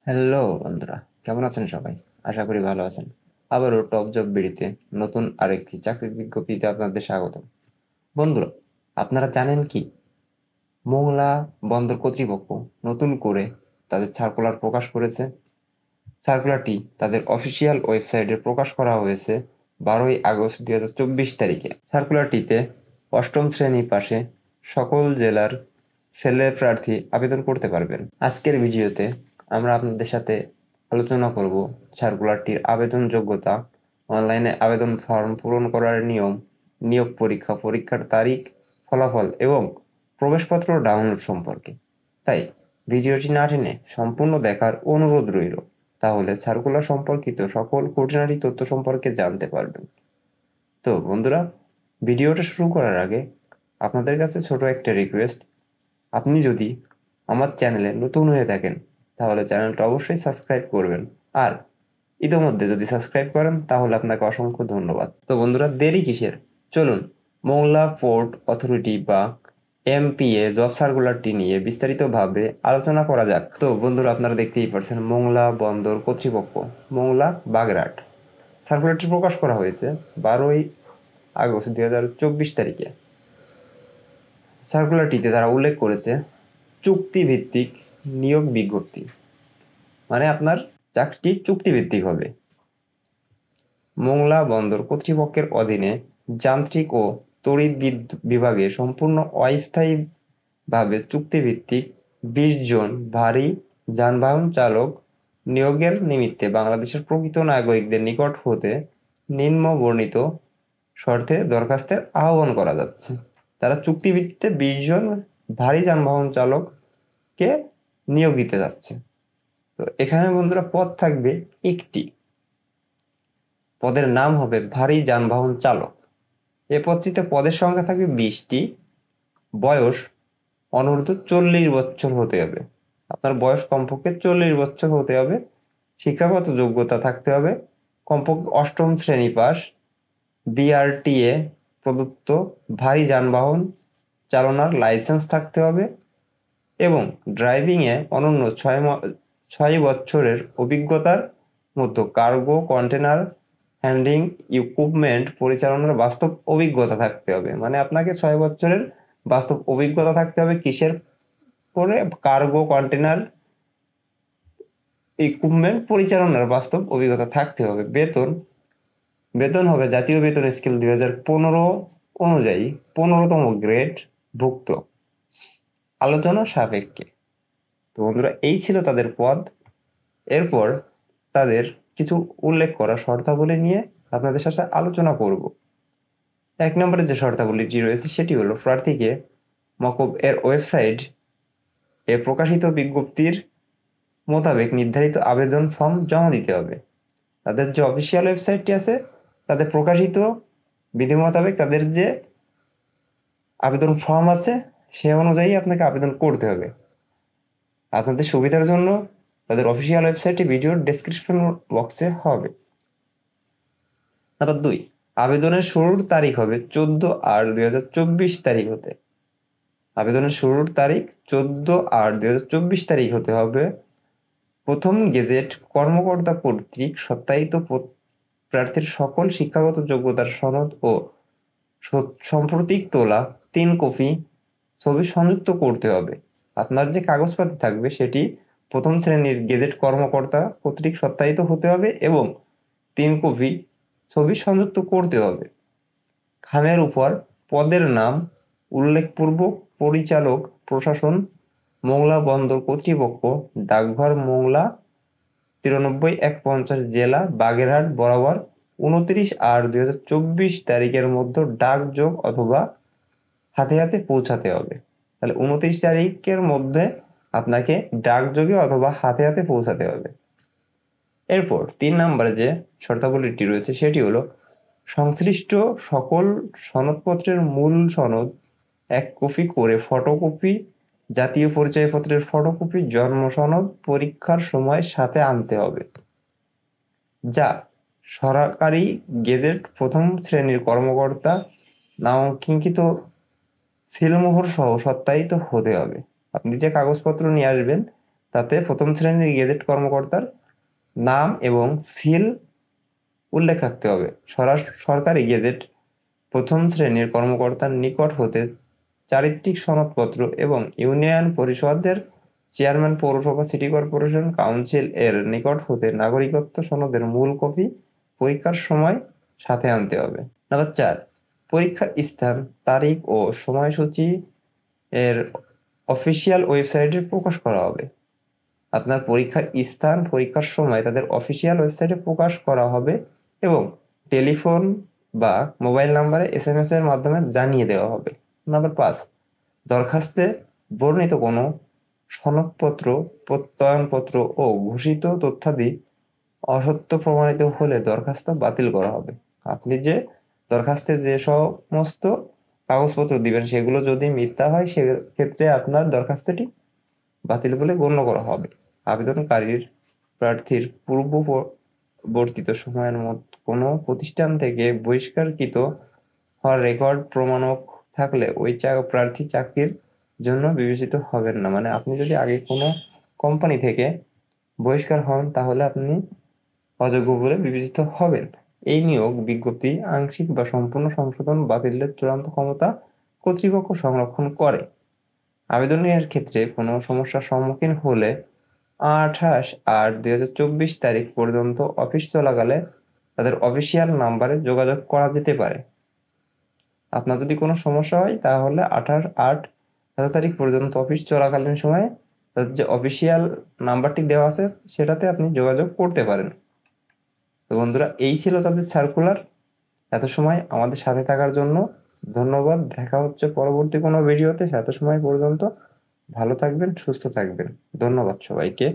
Hello বন্ধুরা, কেমন আছেন সবাই? আশা করি ভালো আছেন। আবারও টপ জব বিডিতে নতুন আরেকটি চাকরির বিজ্ঞপ্তিতে আপনাদের স্বাগতম। বন্ধুরা, আপনারা জানেন কি মোংলা বন্দর কর্তৃপক্ষ নতুন করে তাদের সার্কুলার প্রকাশ করেছে? সার্কুলারটি তাদের অফিসিয়াল ওয়েবসাইটে প্রকাশ করা হয়েছে 12ই আগস্ট 2024 তারিখে। সার্কুলারটিতে অষ্টম শ্রেণী পাশে সকল জেলার ছেলে প্রার্থী আবেদন করতে পারবেন। আজকের ভিডিওতে আমরা আপনাদের সাথে আলোচনা করব সার্কুলারটির আবেদন যোগ্যতা, অনলাইনে আবেদন ফর্ম পূরণ করার নিয়ম, নিয়োগ পরীক্ষা, পরীক্ষার তারিখ, ফলাফল এবং প্রবেশপত্র ডাউনলোড সম্পর্কে। তাই ভিডিওটি না টেনে সম্পূর্ণ দেখার অনুরোধ রইল। তাহলে সার্কুলার সম্পর্কিত সকল খুঁটিনাটি তথ্য সম্পর্কে জানতে পারবেন। তো বন্ধুরা, ভিডিওটা শুরু করার আগে আপনাদের কাছে ছোট একটা রিকোয়েস্ট। আপনি যদি আমার চ্যানেলে নতুন হয়ে থাকেন তাহলে চ্যানেলটা অবশ্যই সাবস্ক্রাইব করবেন। আর ইতোমধ্যে যদি সাবস্ক্রাইব করেন তাহলে আপনাকে অসংখ্য ধন্যবাদ। তো বন্ধুরা, দেরি কিসের? চলুন মোংলা পোর্ট অথরিটি বা এমপিএ জব সার্কুলারটি নিয়ে বিস্তারিতভাবে আলোচনা করা যাক। তো বন্ধুরা, আপনারা দেখতেই পারছেন মোংলা বন্দর কর্তৃপক্ষ, মোংলা বাগেরহাট। সার্কুলারটি প্রকাশ করা হয়েছে 12ই আগস্ট 2024 তারিখে। সার্কুলারটিতে তারা উল্লেখ করেছে চুক্তিভিত্তিক নিয়োগ বিজ্ঞপ্তি, মানে আপনার চাকরিটি চুক্তিভিত্তিক হবে। মোংলা বন্দর কর্তৃপক্ষের অধীনে যান্ত্রিক ও তড়িৎ বিভাগে সম্পূর্ণ অস্থায়ীভাবে চুক্তিভিত্তিক 20 জন ভারী যানবাহন চালক নিয়োগের নিমিত্তে বাংলাদেশের প্রকৃত নাগরিকদের নিকট হতে নিম্ন বর্ণিত শর্তে দরখাস্তের আহ্বান করা যাচ্ছে। তারা চুক্তিভিত্তিতে 20 জন ভারী যানবাহন চালককে নিয়োগ দিতে যাচ্ছে। তো এখানে বন্ধুরা পদ থাকবে একটি। পদের নাম হবে ভারী যানবাহন চালক। এ পদটিতে পদের সংখ্যা থাকবে 20টি। বয়স অনূর্ধ্ব 40 বছর হতে হবে। আপনার বয়স কমপক্ষে 40 বছর হতে হবে। শিক্ষাগত যোগ্যতা থাকতে হবে কমপক্ষে অষ্টম শ্রেণী পাস। বিআরটিএ প্রদত্ত ভারী যানবাহন চালনার লাইসেন্স থাকতে হবে এবং ড্রাইভিংয়ে অনন্য 6 বছরের অভিজ্ঞতার মতো কার্গো কন্টেনার হ্যান্ডলিং ইকুইপমেন্ট পরিচালনার বাস্তব অভিজ্ঞতা থাকতে হবে। মানে আপনাকে 6 বছরের বাস্তব অভিজ্ঞতা থাকতে হবে কিসের করে? কার্গো কন্টেনার ইকুইপমেন্ট পরিচালনার বাস্তব অভিজ্ঞতা থাকতে হবে। বেতন হবে জাতীয় বেতন স্কেল 2015 অনুযায়ী 15তম গ্রেড ভুক্ত, আলোচনা সাপেক্ষে। তো বন্ধুরা, এই ছিল তাদের পদ। এরপর তাদের কিছু উল্লেখ করা শর্তাবলী নিয়ে আপনাদের সাথে আলোচনা করব। 1 নম্বরে যে শর্তাবলীটি রয়েছে সেটি হলো প্রার্থীকে মকব এর ওয়েবসাইট এ প্রকাশিত বিজ্ঞপ্তির মোতাবেক নির্ধারিত আবেদন ফর্ম জমা দিতে হবে। তাদের যে অফিসিয়াল ওয়েবসাইটটি আছে তাদের প্রকাশিত বিধি মোতাবেক তাদের যে আবেদন ফর্ম আছে সে অনুযায়ী আপনাকে আবেদন করতে হবে। আপনাদের সুবিধার জন্য তাদের অফিসিয়াল ওয়েবসাইটে ভিডিওর ডেসক্রিপশন বক্সে হবে। নাম্বার 2, আবেদনের শুরুর তারিখ হবে 14/8/2024 তারিখ হতে। আবেদনের শুরুর তারিখ 14/8/2024 তারিখ হতে হবে। প্রথম গেজেট কর্মকর্তা কর্তৃক সত্যায়িত প্রার্থীর সকল শিক্ষাগত যোগ্যতার সনদ ও সাম্প্রতিক তোলা 3 কপি ছবি সংযুক্ত করতে হবে। আপনার যে কাগজপত্র থাকবে সেটি প্রথম শ্রেণীর গেজেট কর্মকর্তা কর্তৃক সত্যায়িত হতে হবে এবং 3 কপি ছবি সংযুক্ত করতে হবে। খামের উপর পদের নাম উল্লেখপূর্বক পরিচালক প্রশাসন, মোংলা বন্দর কর্তৃপক্ষ, ডাকঘর মোংলা 93-150 জেলা বাগেরহাট বরাবর 29/8/2024 তারিখের মধ্যে ডাকযোগ অথবা হাতে হাতে পৌঁছাতে হবে। তাহলে 29 তারিখের মধ্যে আপনাকে ডাকযোগে অথবা হাতে হাতে পৌঁছাতে হবে। এরপর 3 নম্বরে যে শর্তাবলীটি রয়েছে সেটি হলো সংশ্লিষ্ট সকল সনদপত্রের মূল সনদ 1 কপি করে ফটোকপি, জাতীয় পরিচয়পত্রের ফটোকপি, জন্ম সনদ পরীক্ষার সময় সাথে আনতে হবে, যা সরকারি গেজেট প্রথম শ্রেণীর কর্মকর্তা নামাঙ্কিত সিলমোহর সহ সত্যায়িত হতে হবে। আপনি যে কাগজপত্র নিয়ে আসবেন তাতে প্রথম শ্রেণীর গেজেট কর্মকর্তার নাম এবং সিল উল্লেখ থাকতে হবে। সরকারি গেজেট প্রথম শ্রেণীর কর্মকর্তার নিকট হতে চারিত্রিক সনদপত্র এবং ইউনিয়ন পরিষদের চেয়ারম্যান, পৌরসভা, সিটি কর্পোরেশন, কাউন্সিল এর নিকট হতে নাগরিকত্ব সনদের মূল কপি পরীক্ষার সময় সাথে আনতে হবে। নাম্বার 4, পরীক্ষার স্থান, তারিখ ও সময়সূচি এর অফিসিয়াল ওয়েবসাইটে প্রকাশ করা হবে। আপনার পরীক্ষার স্থান, পরীক্ষার সময় তাদের অফিসিয়াল ওয়েবসাইটে প্রকাশ করা হবে এবং টেলিফোন বা মোবাইল নাম্বারে SMS এর মাধ্যমে জানিয়ে দেওয়া হবে। নাম্বার 5, দরখাস্তে বর্ণিত কোনো সনদপত্র, প্রত্যয়নপত্র ও ঘোষিত তথ্যাদি অসত্য প্রমাণিত হলে দরখাস্ত বাতিল করা হবে। আপনি যে দরখাস্তে যে সমস্ত কাগজপত্র দিবেন সেগুলো যদি মিথ্যা হয় সেক্ষেত্রে আপনার দরখাস্তটি বাতিল বলে গণ্য করা হবে। আবেদনকারীর প্রার্থীর পূর্ববর্তিত সময়ের মধ্যে কোনো প্রতিষ্ঠান থেকে বহিষ্কারকৃত হওয়ার রেকর্ড প্রমাণক থাকলে ওই প্রার্থী চাকরির জন্য বিবেচিত হবেন না। মানে আপনি যদি আগে কোনো কোম্পানি থেকে বহিষ্কার হন তাহলে আপনি অযোগ্য বলে বিবেচিত হবেন। এই নিয়োগ বিজ্ঞপ্তি আংশিক বা সম্পূর্ণ সংশোধন বাতিলের চূড়ান্ত ক্ষমতা কর্তৃপক্ষ সংরক্ষণ করে। আবেদনের ক্ষেত্রে কোনো সমস্যার সম্মুখীন হলে 28/8/2024 তারিখ পর্যন্ত অফিস চলাকালে তাদের অফিসিয়াল নাম্বারে যোগাযোগ করা যেতে পারে। আপনার যদি কোনো সমস্যা হয় তাহলে 28/8 এত তারিখ পর্যন্ত অফিস চলাকালীন সময়ে তাদের যে অফিসিয়াল নাম্বারটি দেওয়া আছে সেটাতে আপনি যোগাযোগ করতে পারেন। তো বন্ধুরা, এই ছিল তাদের সার্কুলার। এত সময় আমাদের সাথে থাকার জন্য ধন্যবাদ। দেখা হচ্ছে পরবর্তী কোনো ভিডিওতে। এত সময় পর্যন্ত ভালো থাকবেন, সুস্থ থাকবেন। ধন্যবাদ সবাইকে।